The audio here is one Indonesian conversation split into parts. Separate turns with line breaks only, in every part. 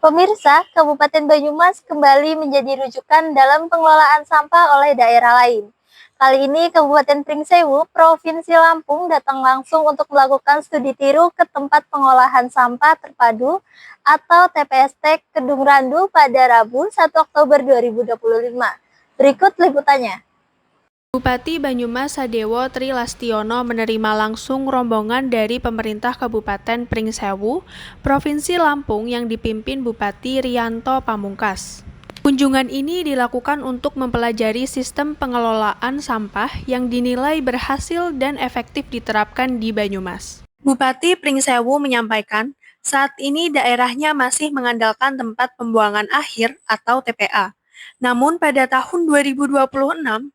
Pemirsa, Kabupaten Banyumas kembali menjadi rujukan dalam pengelolaan sampah oleh daerah lain. Kali ini Kabupaten Pringsewu, Provinsi Lampung datang langsung untuk melakukan studi tiru ke tempat pengolahan sampah terpadu atau TPST Kedung Randu pada Rabu 1 Oktober 2025. Berikut liputannya.
Bupati Banyumas Sadewo Tri Lastiono menerima langsung rombongan dari pemerintah Kabupaten Pringsewu, Provinsi Lampung yang dipimpin Bupati Rianto Pamungkas. Kunjungan ini dilakukan untuk mempelajari sistem pengelolaan sampah yang dinilai berhasil dan efektif diterapkan di Banyumas. Bupati Pringsewu menyampaikan, saat ini daerahnya masih mengandalkan tempat pembuangan akhir atau TPA. Namun pada tahun 2026,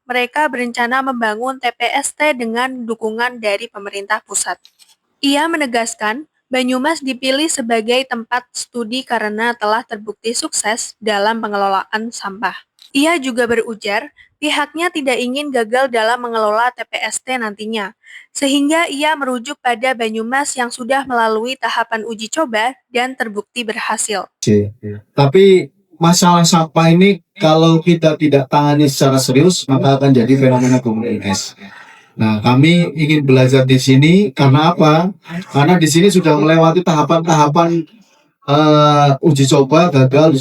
mereka berencana membangun TPST dengan dukungan dari pemerintah pusat. Ia menegaskan, Banyumas dipilih sebagai tempat studi karena telah terbukti sukses dalam pengelolaan sampah. Ia juga berujar, pihaknya tidak ingin gagal dalam mengelola TPST nantinya, sehingga ia merujuk pada Banyumas yang sudah melalui tahapan uji coba dan terbukti berhasil.
Tapi masalah sampah ini kalau kita tidak tangani secara serius maka akan jadi fenomena gunung es. Nah, kami ingin belajar di sini karena apa? Karena di sini sudah melewati tahapan-tahapan uji coba gagal.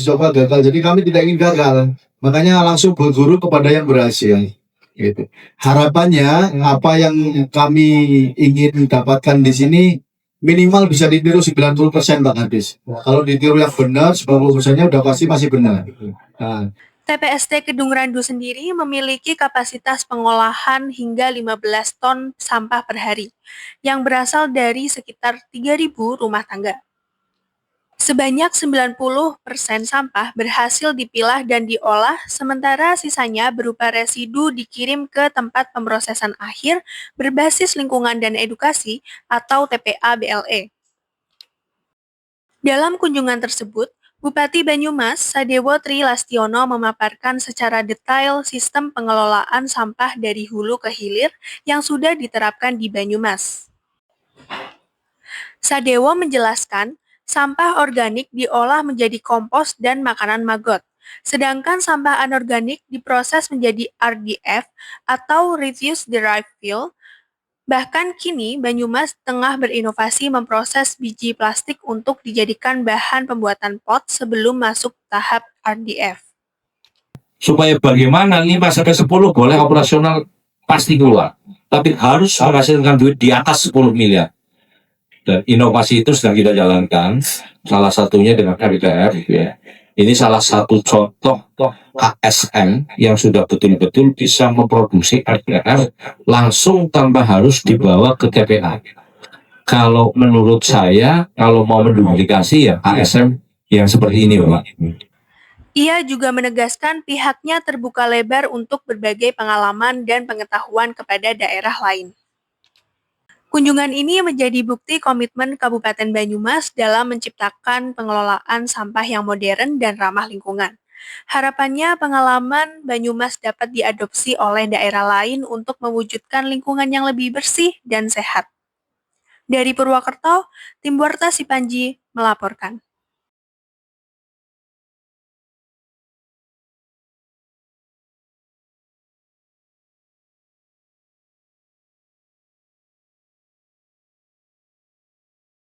Jadi kami tidak ingin gagal. Makanya langsung berguru kepada yang berhasil. Gitu. Harapannya apa yang kami ingin dapatkan di sini minimal bisa ditiru 90% Pak Kadis. Kalau ditiru yang benar 90%-nya udah pasti masih benar. Nah,
TPST Kedung Randu sendiri memiliki kapasitas pengolahan hingga 15 ton sampah per hari, yang berasal dari sekitar 3.000 rumah tangga. Sebanyak 90% sampah berhasil dipilah dan diolah, sementara sisanya berupa residu dikirim ke tempat pemrosesan akhir berbasis lingkungan dan edukasi atau TPA BLE. Dalam kunjungan tersebut, Bupati Banyumas Sadewo Tri Lastiono memaparkan secara detail sistem pengelolaan sampah dari hulu ke hilir yang sudah diterapkan di Banyumas. Sadewo menjelaskan, sampah organik diolah menjadi kompos dan makanan maggot, sedangkan sampah anorganik diproses menjadi RDF atau Refuse Derived Fuel. Bahkan kini, Banyumas tengah berinovasi memproses biji plastik untuk dijadikan bahan pembuatan pot sebelum masuk tahap RDF.
Supaya bagaimana 5-10 boleh operasional pasti keluar, tapi harus menghasilkan duit di atas 10 miliar. Dan inovasi itu sedang kita jalankan, salah satunya dengan RDF. Ya. Ini salah satu contoh KSM yang sudah betul-betul bisa memproduksi RDF langsung tanpa harus dibawa ke TPA. Kalau menurut saya, kalau mau menduplikasi ya KSM yang seperti ini, Bapak.
Ia juga menegaskan pihaknya terbuka lebar untuk berbagai pengalaman dan pengetahuan kepada daerah lain. Kunjungan ini menjadi bukti komitmen Kabupaten Banyumas dalam menciptakan pengelolaan sampah yang modern dan ramah lingkungan. Harapannya pengalaman Banyumas dapat diadopsi oleh daerah lain untuk mewujudkan lingkungan yang lebih bersih dan sehat. Dari Purwokerto, Tim Warta Sipanji melaporkan.